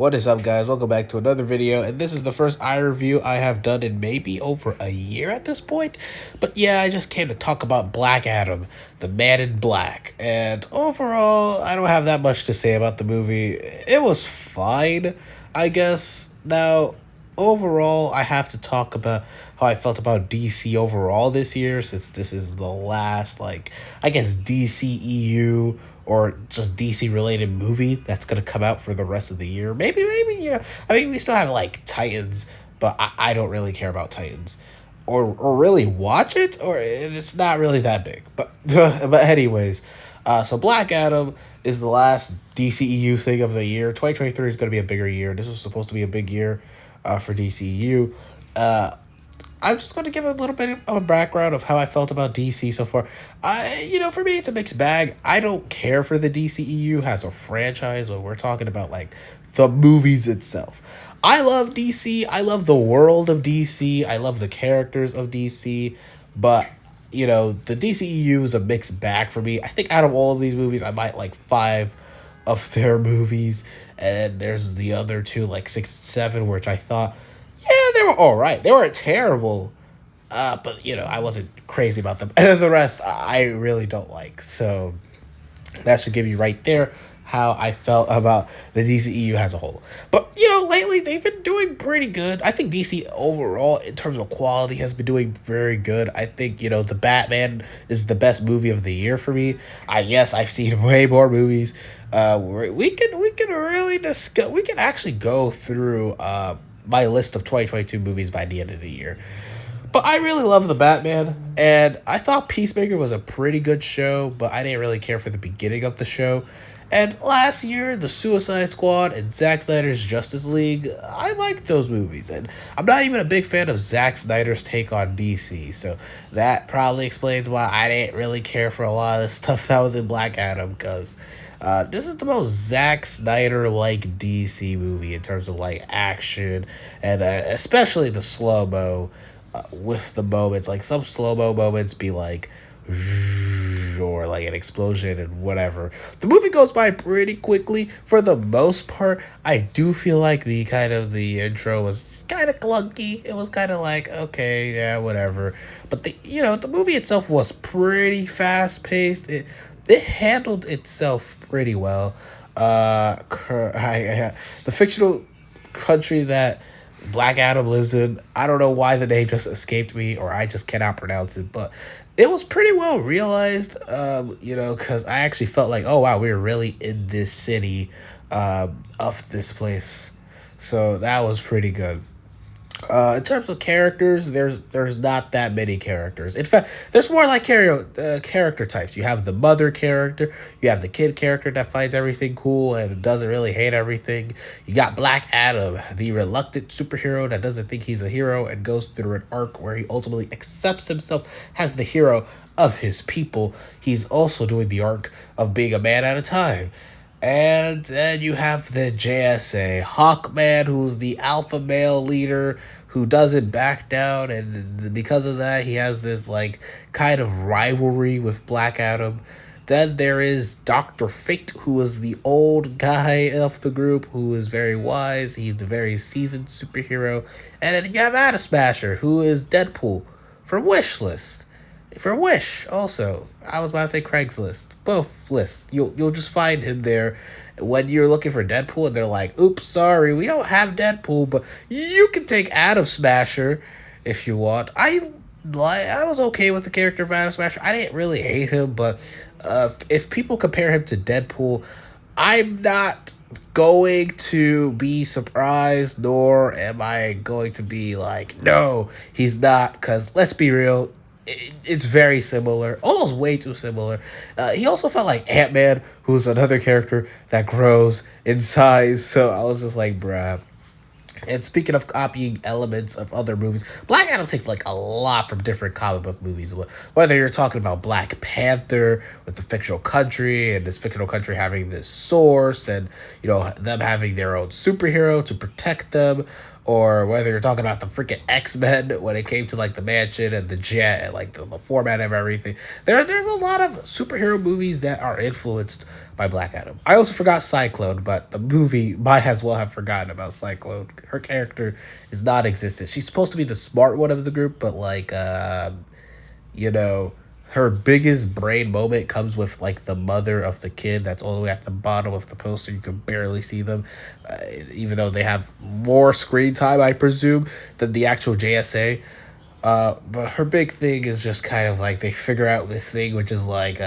What is up, guys? Welcome back to another video, and this is the first eye review I have done in maybe over a year at this point. But yeah, I just came to talk about Black Adam, the Man in Black, and overall, I don't have that much to say about the movie. It was fine, I guess. Now, overall, I have to talk about how I felt about DC overall this year, since this is the last, I guess, DCEU or just DC related movie that's gonna come out for the rest of the year. Maybe, I mean, we still have like Titans, but I don't really care about Titans, or really watch it, or it's not really that big. But anyways, so Black Adam is the last DCEU thing of the year. 2023 is gonna be a bigger year. This was supposed to be a big year, for DCEU. I'm just going to give a little bit of a background of how I felt about DC so far. For me, it's a mixed bag. I don't care for the DCEU as a franchise, but we're talking about like the movies itself. I love DC. I love the world of DC. I love the characters of DC. But, the DCEU is a mixed bag for me. I think out of all of these movies, I might like 5 of their movies. And there's the other 2, like 6 and 7, which I thought, yeah, they were all right. They weren't terrible, but I wasn't crazy about them. And the rest, I really don't like. So that should give you right there how I felt about the DCEU as a whole. But lately they've been doing pretty good. I think DC overall, in terms of quality, has been doing very good. I think the Batman is the best movie of the year for me. Yes, I've seen way more movies. We can really discuss. We can actually go through my list of 2022 movies by the end of the year. But I really love the Batman, and I thought Peacemaker was a pretty good show, but I didn't really care for the beginning of the show. And last year, the Suicide Squad and Zack Snyder's Justice League, I liked those movies. And I'm not even a big fan of Zack Snyder's take on DC, so that probably explains why I didn't really care for a lot of the stuff that was in Black Adam, because this is the most Zack Snyder-like DC movie in terms of like action, and especially the slow-mo with the moments. Like some slow-mo moments be like, or like an explosion and whatever. The movie goes by pretty quickly for the most part. I do feel like the intro was just kind of clunky. It was kind of like, okay, yeah, whatever. But the movie itself was pretty fast-paced. It handled itself pretty well. The fictional country that Black Adam lives in, I don't know why the name just escaped me, or I just cannot pronounce it, but it was pretty well realized, because I actually felt like, oh wow, we were really in this city of this place. So that was pretty good. In terms of characters, there's not that many characters. In fact, there's more like character types. You have the mother character, you have the kid character that finds everything cool and doesn't really hate everything. You got Black Adam, the reluctant superhero that doesn't think he's a hero and goes through an arc where he ultimately accepts himself as the hero of his people. He's also doing the arc of being a man at a time. And then you have the JSA, Hawkman, who's the alpha male leader who doesn't back down, and because of that, he has this like kind of rivalry with Black Adam. Then there is Dr. Fate, who is the old guy of the group, who is very wise. He's the very seasoned superhero. And then you have Atom Smasher, who is Deadpool from Wishlist. For Wish, also. I was about to say Craigslist. Both lists. You'll just find him there when you're looking for Deadpool, and they're like, oops, sorry, we don't have Deadpool, but you can take Atom Smasher if you want. I was okay with the character of Atom Smasher. I didn't really hate him, but if people compare him to Deadpool, I'm not going to be surprised, nor am I going to be like, no, he's not, because let's be real, it's very similar, almost way too similar. He also felt like Ant-Man, who's another character that grows in size, so I was just like, bruh. And speaking of copying elements of other movies, Black Adam takes like a lot from different comic book movies. Whether you're talking about Black Panther with the fictional country, and this fictional country having this source, and them having their own superhero to protect them, or whether you're talking about the freaking X-Men when it came to like the mansion and the jet and like the format of everything. There's a lot of superhero movies that are influenced by Black Adam. I also forgot Cyclone, but the movie might as well have forgotten about Cyclone. Her character is non-existent. She's supposed to be the smart one of the group, but like, you know, her biggest brain moment comes with like the mother of the kid that's all the way at the bottom of the poster. You can barely see them, even though they have more screen time, I presume, than the actual JSA. But her big thing is just kind of like they figure out this thing, which is like,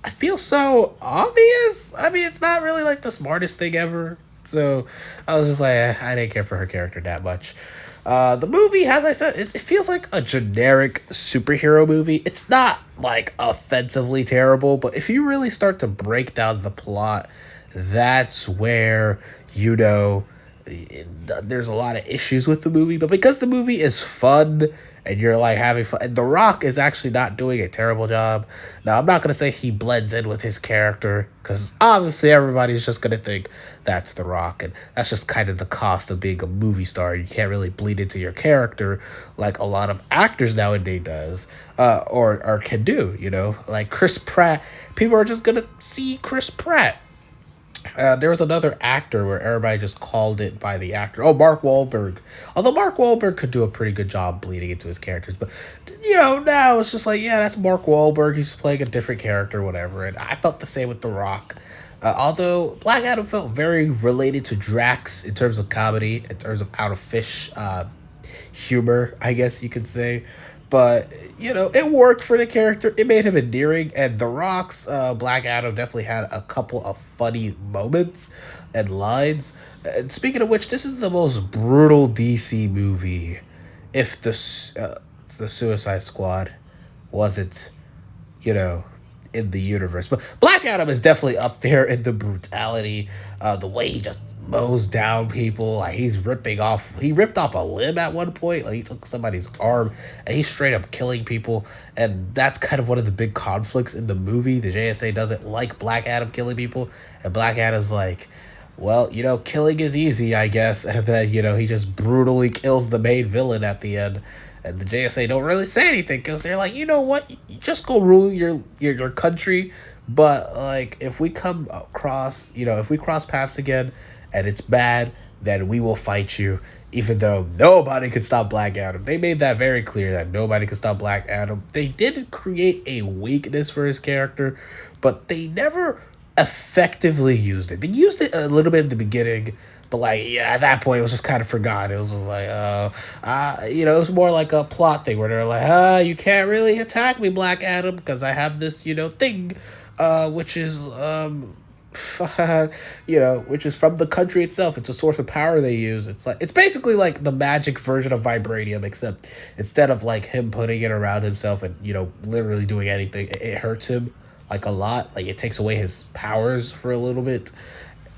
I feel so obvious. I mean, it's not really like the smartest thing ever. So I was just like, I didn't care for her character that much. The movie, as I said, it feels like a generic superhero movie. It's not like offensively terrible, but if you really start to break down the plot, that's where, you know, there's a lot of issues with the movie. But because the movie is fun and you're like having fun, and The Rock is actually not doing a terrible job. Now, I'm not going to say he blends in with his character, because obviously everybody's just going to think that's The Rock, and that's just kind of the cost of being a movie star. You can't really bleed into your character like a lot of actors nowadays does, or can do, you know, like Chris Pratt. People are just going to see Chris Pratt. There was another actor where everybody just called it by the actor. Oh, Mark Wahlberg. Although Mark Wahlberg could do a pretty good job bleeding into his characters. But, you know, now it's just like, yeah, that's Mark Wahlberg. He's playing a different character, whatever. And I felt the same with The Rock. Although Black Adam felt very related to Drax in terms of comedy, in terms of out of fish humor, I guess you could say. But, you know, it worked for the character. It made him endearing. And The Rock's Black Adam definitely had a couple of funny moments and lines. And speaking of which, this is the most brutal DC movie. If the Suicide Squad wasn't, you know, in the universe. But Black Adam is definitely up there in the brutality. The way he just mows down people. Like, he ripped off a limb at one point. Like, he took somebody's arm and he's straight up killing people. And that's kind of one of the big conflicts in the movie. The JSA doesn't like Black Adam killing people, and Black Adam's like, well, you know, killing is easy, I guess. And then, you know, he just brutally kills the main villain at the end. And the JSA don't really say anything because they're like, you know what? You just go rule your country. But, like, if we come across, you know, if we cross paths again and it's bad, then we will fight you. Even though nobody could stop Black Adam. They made that very clear that nobody could stop Black Adam. They did create a weakness for his character, but they never effectively used it. They used it a little bit in the beginning, but like, yeah, at that point it was just kind of forgotten. It was just like, you know, it was more like a plot thing where they're like, you can't really attack me, Black Adam, because I have this, you know, thing, which is, you know, which is from the country itself. It's a source of power they use. It's basically like the magic version of vibranium, except instead of like him putting it around himself and, you know, literally doing anything, it hurts him like a lot. Like, it takes away his powers for a little bit.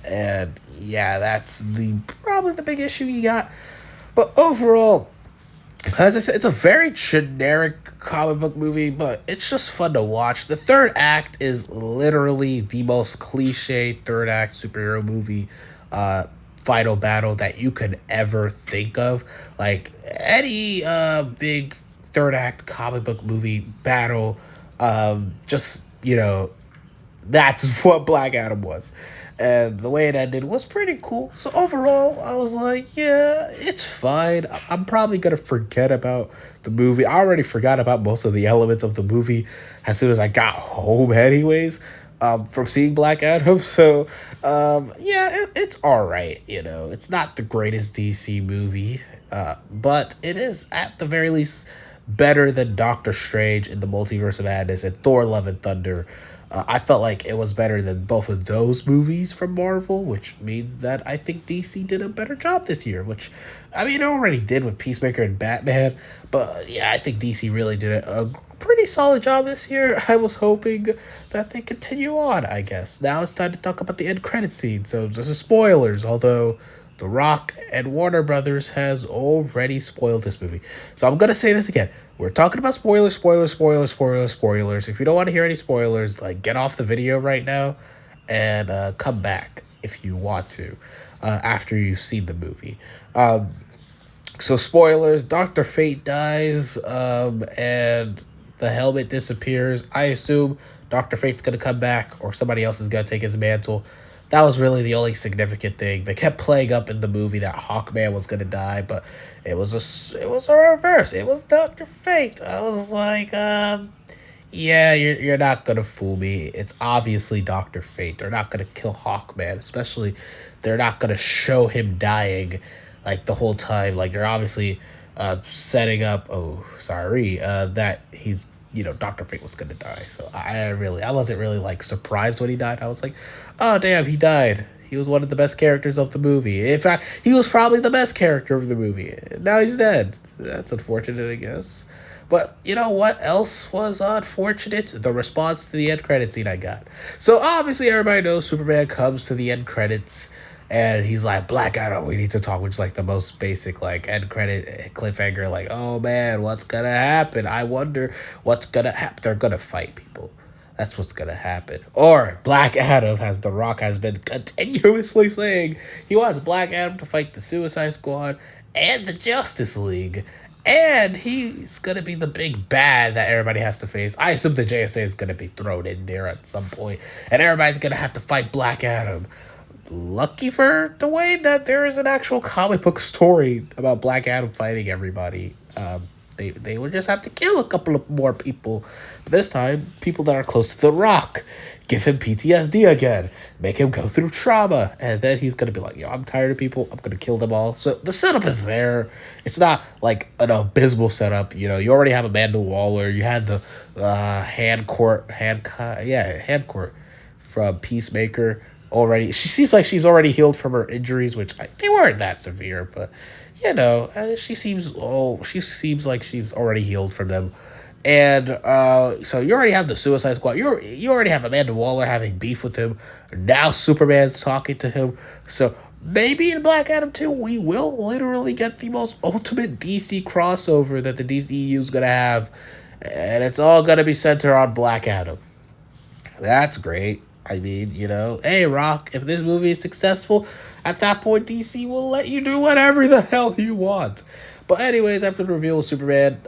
And yeah, that's probably the big issue you got. But overall, as I said, it's a very generic comic book movie, but it's just fun to watch. The third act is literally the most cliche third act superhero movie final battle that you could ever think of. Like, any big third act comic book movie battle, just, you know, that's what Black Adam was. And the way it ended was pretty cool. So overall, I was like, yeah, it's fine. I'm probably going to forget about the movie. I already forgot about most of the elements of the movie as soon as I got home anyways, from seeing Black Adam. So, yeah, it's all right. You know, it's not the greatest DC movie, but it is at the very least better than Doctor Strange in the Multiverse of Madness and Thor: Love and Thunder. I felt like it was better than both of those movies from Marvel, which means that I think DC did a better job this year, which, I mean, it already did with Peacemaker and Batman, but yeah, I think DC really did a pretty solid job this year. I was hoping that they continue on, I guess. Now it's time to talk about the end credit scene, so this is spoilers, although The Rock and Warner Brothers has already spoiled this movie. So I'm going to say this again. We're talking about spoilers. If you don't want to hear any spoilers, like, get off the video right now and come back if you want to after you've seen the movie. So spoilers, Dr. Fate dies and the helmet disappears. I assume Dr. Fate's gonna come back or somebody else is gonna take his mantle. That was really the only significant thing. They kept playing up in the movie that Hawkman was gonna die, but it was a reverse. It was Dr. Fate. I was like, yeah, you're not gonna fool me. It's obviously Dr. Fate. They're not gonna kill Hawkman, especially they're not gonna show him dying like the whole time. Like you're obviously setting up. Oh, sorry, that he's Dr. Fate was gonna die. So I wasn't really like surprised when he died. I was like, oh damn, he died. He was one of the best characters of the movie. In fact, he was probably the best character of the movie. Now he's dead. That's unfortunate, I guess. But you know what else was unfortunate? The response to the end credit scene I got. So obviously everybody knows Superman comes to the end credits and he's like, Black Adam, we need to talk, which is like the most basic like end credit cliffhanger, like, oh man, what's gonna happen? I wonder what's gonna happen. They're gonna fight people. That's what's gonna happen. Or Black Adam, as The Rock has been continuously saying, he wants Black Adam to fight the Suicide Squad and the Justice League. And he's gonna be the big bad that everybody has to face. I assume the JSA is gonna be thrown in there at some point, and everybody's gonna have to fight Black Adam. Lucky for Dwayne that there is an actual comic book story about Black Adam fighting everybody. They would just have to kill a couple of more people. But this time, people that are close to The Rock. Give him PTSD again. Make him go through trauma. And then he's going to be like, yo, I'm tired of people. I'm going to kill them all. So the setup is there. It's not like an abysmal setup. You already have Amanda Waller. You had the hand court from Peacemaker already. She seems like she's already healed from her injuries, which they weren't that severe, but she seems like she's already healed from them. And so you already have the Suicide Squad. You already have Amanda Waller having beef with him. Now Superman's talking to him. So maybe in Black Adam 2, we will literally get the most ultimate DC crossover that the DCEU is going to have. And it's all going to be centered on Black Adam. That's great. I mean, hey, Rock, if this movie is successful, at that point, DC will let you do whatever the hell you want. But anyways, after the reveal of Superman,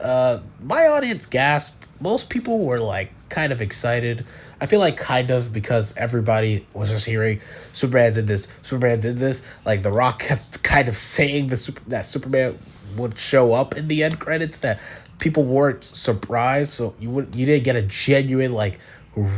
my audience gasped. Most people were, like, kind of excited. I feel like kind of because everybody was just hearing Superman's in this. Like, The Rock kept kind of saying that Superman would show up in the end credits, that people weren't surprised. So you didn't get a genuine, like,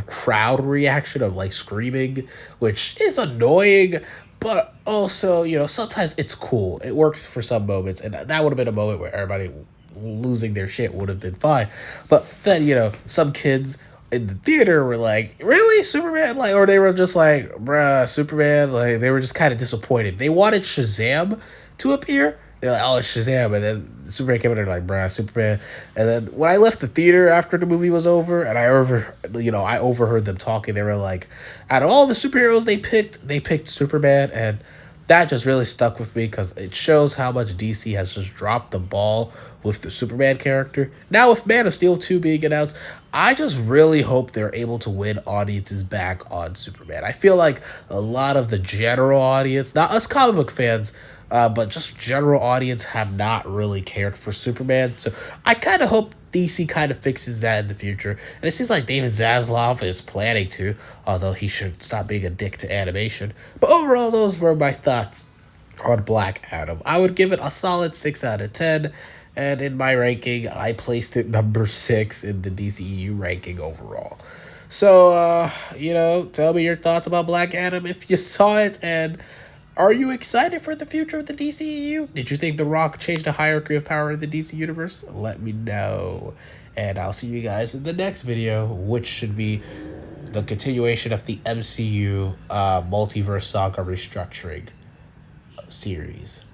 crowd reaction of like screaming, which is annoying, but also sometimes it's cool. It works for some moments, and that would have been a moment where everybody losing their shit would have been fine. But then some kids in the theater were like, really, Superman? Like, or they were just like, bruh, Superman. Like, they were just kind of disappointed. They wanted Shazam to appear. They're like, oh, it's Shazam. And then Superman came in and they're like, bruh, Superman. And then when I left the theater after the movie was over, and I overheard them talking, they were like, out of all the superheroes they picked Superman. And that just really stuck with me because it shows how much DC has just dropped the ball with the Superman character. Now with Man of Steel 2 being announced, I just really hope they're able to win audiences back on Superman. I feel like a lot of the general audience, not us comic book fans, but just general audience have not really cared for Superman. So I kind of hope DC kind of fixes that in the future. And it seems like David Zaslav is planning to, although he should stop being a dick to animation. But overall, those were my thoughts on Black Adam. I would give it a solid 6 out of 10. And in my ranking, I placed it number 6 in the DCEU ranking overall. So, tell me your thoughts about Black Adam if you saw it, and are you excited for the future of the DCEU? Did you think The Rock changed the hierarchy of power in the DC universe? Let me know. And I'll see you guys in the next video, which should be the continuation of the MCU Multiverse Saga Restructuring series.